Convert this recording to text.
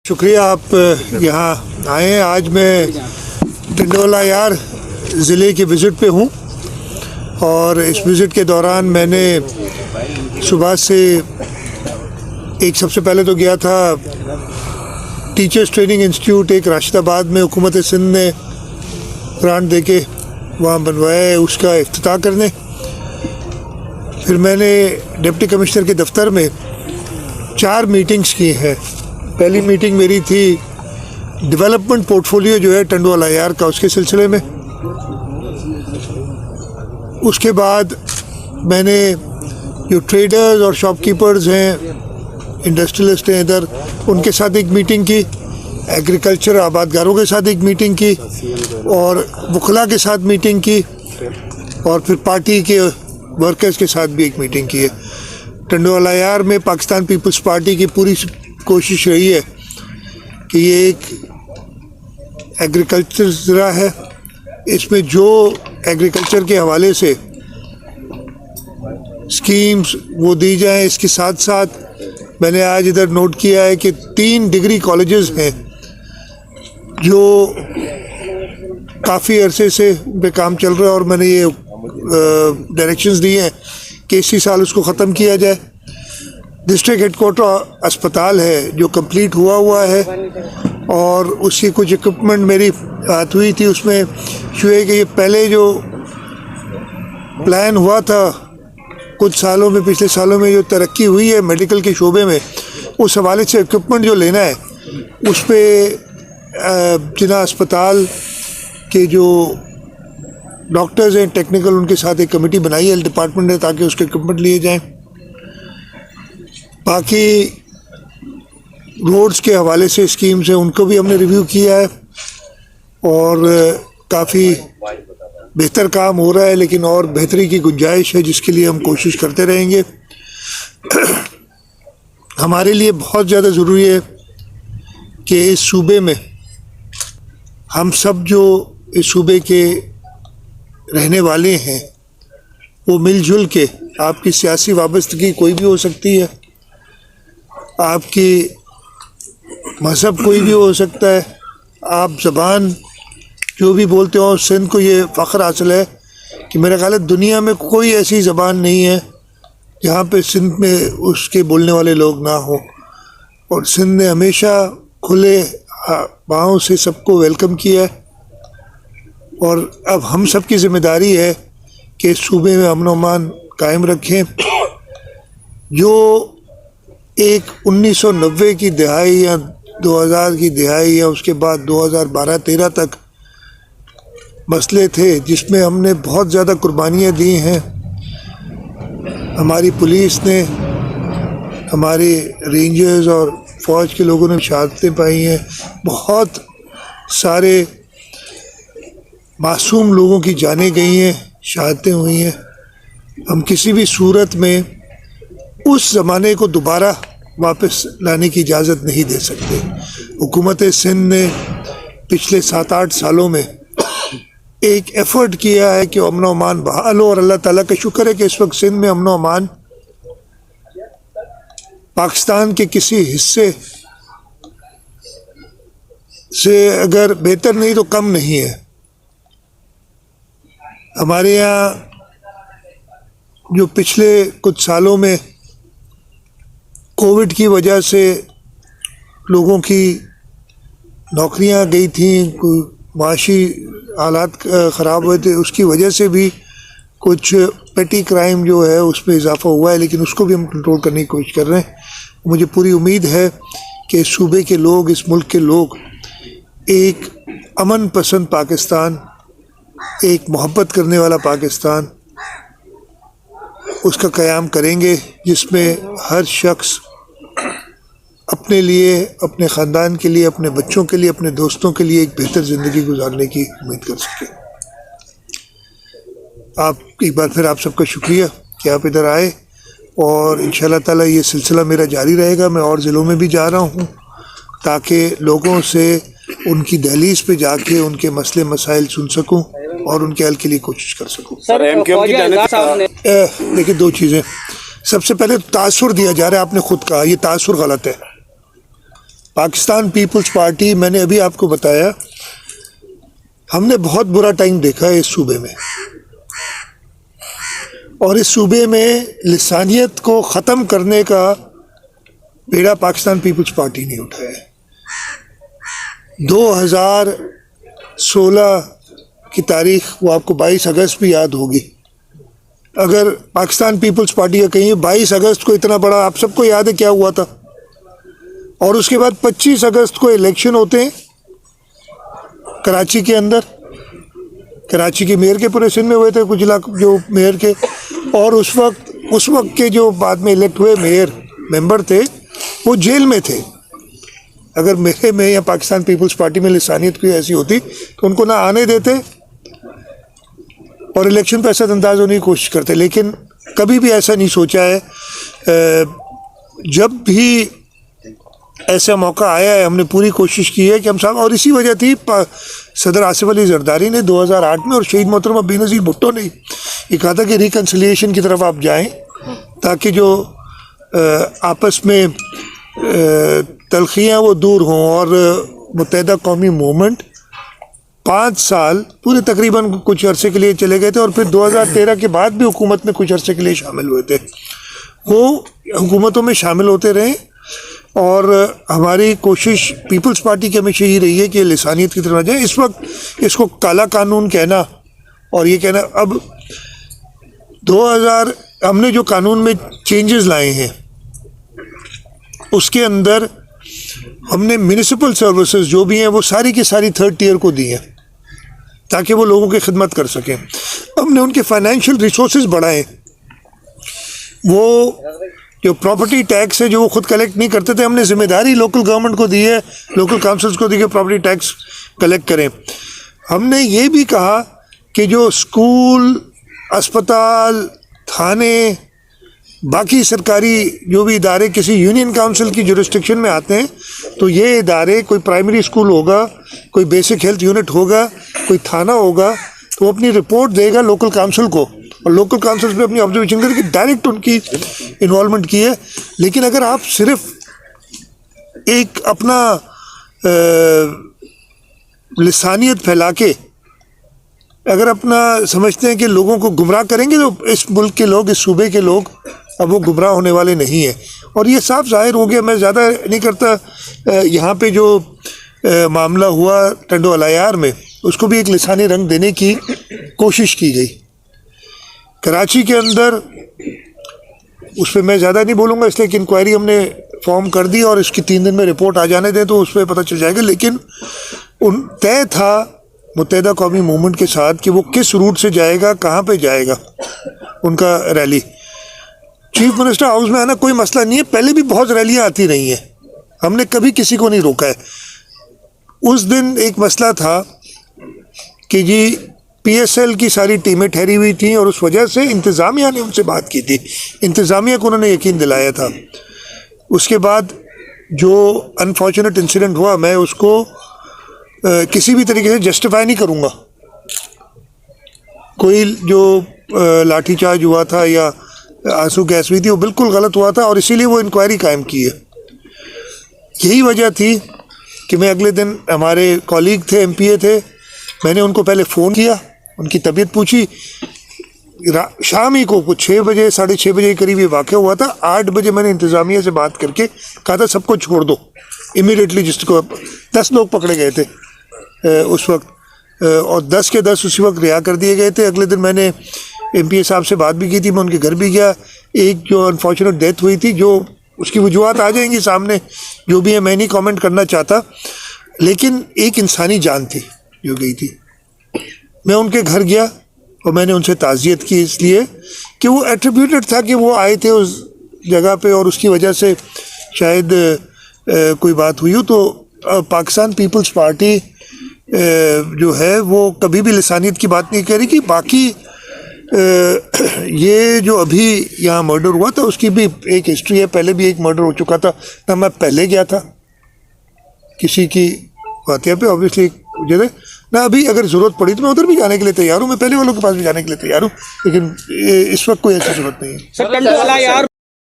शुक्रिया आप यहाँ आए हैं। आज मैं टंडोला यार ज़िले के विज़िट पे हूँ और इस विज़िट के दौरान मैंने सुबह से सबसे पहले तो गया था टीचर्स ट्रेनिंग इंस्टीट्यूट एक राशिदाबाद में हुकूमत सिंध ने ग्रांट देके वहाँ बनवाया है, उसका इफ्तिताह करने। फिर मैंने डिप्टी कमिश्नर के दफ्तर में 4 मीटिंग्स की हैं। पहली मीटिंग मेरी थी डेवलपमेंट पोर्टफोलियो जो है टंडोला यार का, उसके सिलसिले में। उसके बाद मैंने जो ट्रेडर्स और शॉपकीपर्स हैं, इंडस्ट्रियलिस्ट हैं इधर, उनके साथ एक मीटिंग की। एग्रीकल्चर आबादगारों के साथ एक मीटिंग की और वकला के साथ मीटिंग की और फिर पार्टी के वर्कर्स के साथ भी एक मीटिंग की है। टंडोला यार में पाकिस्तान पीपल्स पार्टी की पूरी कोशिश रही है कि ये एक एग्रीकल्चर ज़रा है, इसमें जो एग्रीकल्चर के हवाले से स्कीम्स वो दी जाएं। इसके साथ साथ मैंने आज इधर नोट किया है कि 3 डिग्री कॉलेजेस हैं जो काफ़ी अरसे से पे काम चल रहा है और मैंने ये डायरेक्शंस दिए हैं कि इसी साल उसको ख़त्म किया जाए। डिस्ट्रिक्ट हेडक्वार्टर अस्पताल है जो कंप्लीट हुआ है और उसकी कुछ इक्विपमेंट मेरी बात हुई थी, उसमें शुए कि ये पहले जो प्लान हुआ था कुछ सालों में, पिछले सालों में जो तरक्की हुई है मेडिकल के शोबे में, उस हवाले से इक्विपमेंट जो लेना है उस पर जिला अस्पताल के जो डॉक्टर्स हैं टेक्निकल, उनके साथ एक कमेटी बनाई है, हेल्थ डिपार्टमेंट ने, ताकि उसके इक्विपमेंट लिए जाएं। बाकी रोड्स के हवाले से स्कीम्स हैं उनको भी हमने रिव्यू किया है और काफ़ी बेहतर काम हो रहा है, लेकिन और बेहतरी की गुंजाइश है जिसके लिए हम कोशिश करते रहेंगे। हमारे लिए बहुत ज़्यादा ज़रूरी है कि इस सूबे में हम सब जो इस सूबे के रहने वाले हैं वो मिलजुल के, आपकी सियासी वाबस्तगी कोई भी हो सकती है, आपकी मज़हब कोई भी हो सकता है, आप ज़बान जो भी बोलते हो, सिंध को ये फ़ख्र हासिल है कि मेरा ख्याल है दुनिया में कोई ऐसी ज़बान नहीं है जहाँ पे सिंध में उसके बोलने वाले लोग ना हो। और सिंध ने हमेशा खुले बाहों से सबको वेलकम किया है और अब हम सब की ज़िम्मेदारी है कि इस सूबे में अमन अमान कायम रखें। जो एक 1990 की दिहाई या 2000 की दिहाई या उसके बाद 2012-13 तक मसले थे जिसमें हमने बहुत ज़्यादा कुर्बानियाँ दी हैं। हमारी पुलिस ने, हमारे रेंजर्स और फ़ौज के लोगों ने शहादतें पाई हैं, बहुत सारे मासूम लोगों की जानें गई हैं, शहादतें हुई हैं। हम किसी भी सूरत में उस ज़माने को दोबारा वापस लाने की इजाज़त नहीं दे सकते। हुकूमत सिंध ने पिछले 7-8 सालों में एक एफ़र्ट किया है कि अमन अमान बहाल हो और अल्लाह ताला का शुक्र है कि इस वक्त सिंध में अमन अमान पाकिस्तान के किसी हिस्से से अगर बेहतर नहीं तो कम नहीं है। हमारे यहाँ जो पिछले कुछ सालों में कोविड की वजह से लोगों की नौकरियां गई थी, कोई माशी हालात ख़राब हुए थे, उसकी वजह से भी कुछ पेटी क्राइम जो है उसमें इजाफ़ा हुआ है, लेकिन उसको भी हम कंट्रोल करने की कोशिश कर रहे हैं। मुझे पूरी उम्मीद है कि इस सूबे के लोग, इस मुल्क के लोग एक अमन पसंद पाकिस्तान, एक मोहब्बत करने वाला पाकिस्तान, उसका क़याम करेंगे जिसमें हर शख्स अपने लिए, अपने ख़ानदान के लिए, अपने बच्चों के लिए, अपने दोस्तों के लिए एक बेहतर ज़िंदगी गुजारने की उम्मीद कर सके। आप एक बार फिर आप सबका शुक्रिया कि आप इधर आए और इंशाअल्लाह ताला ये सिलसिला मेरा जारी रहेगा। मैं और ज़िलों में भी जा रहा हूँ ताकि लोगों से उनकी दहलीज पे जाके उनके मसले मसाइल सुन सकूँ और उनके हल के लिए कोशिश कर सकूँ। देखिए 2 चीज़ें, सबसे पहले तासुर दिया जा रहा है, आपने खुद कहा ये तासुर गलत है। पाकिस्तान पीपल्स पार्टी, मैंने अभी आपको बताया, हमने बहुत बुरा टाइम देखा है इस सूबे में, और इस सूबे में लिसानियत को ख़त्म करने का बेड़ा पाकिस्तान पीपल्स पार्टी ने उठाया है। 2016 की तारीख, वो आपको 22 अगस्त भी याद होगी। अगर पाकिस्तान पीपल्स पार्टी का कहीं 22 अगस्त को इतना बड़ा, आप सबको याद है क्या हुआ था, और उसके बाद 25 अगस्त को इलेक्शन होते हैं कराची के अंदर, कराची के मेयर के पोजीशन में हुए थे कुछ लाख जो मेयर के, और उस वक्त के जो बाद में इलेक्ट हुए मेयर मेंबर थे वो जेल में थे। अगर मेरे में या पाकिस्तान पीपल्स पार्टी में लिसानियत कोई ऐसी होती तो उनको ना आने देते और इलेक्शन पे असरअंदाज होने की कोशिश करते, लेकिन कभी भी ऐसा नहीं सोचा है। जब भी ऐसा मौका आया है हमने पूरी कोशिश की है कि हम साहब, और इसी वजह थी सदर आसिफ अली जरदारी ने 2008 में और शहीद मोहतरमा बेनज़ीर भुट्टो ने ये कहा था कि रिकन्सिलिएशन की तरफ आप जाएं, ताकि जो आपस में तलखियाँ वो दूर हों, और मुत्तहिदा कौमी मूवमेंट 5 साल पूरे तकरीबन कुछ अरसे के लिए चले गए थे, और फिर 2013 के बाद भी हुकूमत में कुछ अरसे के लिए शामिल हुए थे। वो हुकूमतों में शामिल होते रहे, और हमारी कोशिश पीपल्स पार्टी की हमेशा यही रही है कि लिसानियत की तरफ जाए। इस वक्त इसको काला कानून कहना और ये कहना, अब 2000 हमने जो कानून में चेंजेस लाए हैं उसके अंदर हमने म्यूनिसिपल सर्विसेज जो भी हैं वो सारी की सारी 3rd टियर को दी हैं ताकि वो लोगों की खिदमत कर सकें। हमने उनके फाइनेंशियल रिसोर्सेज बढ़ाए, वो जो प्रॉपर्टी टैक्स है जो वो खुद कलेक्ट नहीं करते थे, हमने जिम्मेदारी लोकल गवर्नमेंट को दी है, लोकल काउंसिल्स को दी है प्रॉपर्टी टैक्स कलेक्ट करें। हमने ये भी कहा कि जो स्कूल, अस्पताल, थाने, बाकी सरकारी जो भी इदारे किसी यूनियन काउंसिल की जुरिस्डिक्शन में आते हैं, तो ये इदारे, कोई प्राइमरी स्कूल होगा, कोई बेसिक हेल्थ यूनिट होगा, कोई थाना होगा, तो वो अपनी रिपोर्ट देगा लोकल काउंसिल को, और लोकल काउंसिल पे अपनी ऑब्जर्वेशन करके डायरेक्ट उनकी इन्वॉल्वमेंट की है। लेकिन अगर आप सिर्फ एक अपना लिसानियत फैला के अगर अपना समझते हैं कि लोगों को गुमराह करेंगे, तो इस मुल्क के लोग, इस सूबे के लोग अब वो गुमराह होने वाले नहीं हैं। और ये साफ जाहिर हो गया, मैं ज़्यादा नहीं करता। यहाँ पे जो मामला हुआ टंडो अलायार में, उसको भी एक लिसानी रंग देने की कोशिश की गई। कराची के अंदर उस पर मैं ज़्यादा नहीं बोलूँगा, इसलिए कि इंक्वायरी हमने फॉर्म कर दी और इसकी 3 दिन में रिपोर्ट आ जाने दें तो उस पर पता चल जाएगा। लेकिन उन तय था मुत्तहिदा कौमी मूवमेंट के साथ कि वो किस रूट से जाएगा, कहाँ पे जाएगा उनका रैली। चीफ मिनिस्टर हाउस में आना कोई मसला नहीं है, पहले भी बहुत रैलियाँ आती रही हैं, हमने कभी किसी को नहीं रोका है। उस दिन एक मसला था कि जी PSL की सारी टीमें ठहरी हुई थी और उस वजह से इंतज़ामिया ने उनसे बात की थी, इंतज़ामिया को उन्होंने यकीन दिलाया था। उसके बाद जो अनफॉर्चुनेट इंसिडेंट हुआ, मैं उसको किसी भी तरीके से जस्टिफाई नहीं करूँगा। कोई जो लाठीचार्ज हुआ था या आंसू गैस हुई थी, वो बिल्कुल गलत हुआ था और इसीलिए वो इंक्वायरी कायम की है। यही वजह थी कि मैं अगले दिन, हमारे कॉलीग थे, MPA थे, मैंने उनको पहले फ़ोन किया, उनकी तबीयत पूछी। शाम ही को कुछ 6 बजे, 6:30 बजे के करीब ये वाक़या हुआ था। 8 बजे मैंने इंतज़ामिया से बात करके कहा था सबको छोड़ दो इमीडिएटली, जिसको 10 लोग पकड़े गए थे उस वक्त, और 10 के 10 उसी वक्त रिहा कर दिए गए थे। अगले दिन मैंने MPA साहब से बात भी की थी, मैं उनके घर भी गया। एक जो अनफॉर्चुनेट डेथ हुई थी, जो उसकी वजूहत आ जाएंगी सामने, जो भी है, मैं नहीं कमेंट करना चाहता, लेकिन एक इंसानी जान थी जो गई थी। मैं उनके घर गया और मैंने उनसे ताज़ियत की, इसलिए कि वो एट्रीब्यूटेड था कि वो आए थे उस जगह पे और उसकी वजह से शायद कोई बात हुई हो। तो पाकिस्तान पीपल्स पार्टी जो है वो कभी भी लिसानियत की बात नहीं करेगी। बाकी ये जो अभी यहाँ मर्डर हुआ था उसकी भी एक हिस्ट्री है, पहले भी एक मर्डर हो चुका था ना। मैं पहले गया था किसी की वाक़या पे, ऑब्वियसली जगह ना, अभी अगर ज़रूरत पड़ी तो मैं उधर भी जाने के लिए तैयार हूँ, मैं पहले वालों के पास भी जाने के लिए तैयार हूँ, लेकिन इस वक्त कोई ऐसी ज़रूरत नहीं है।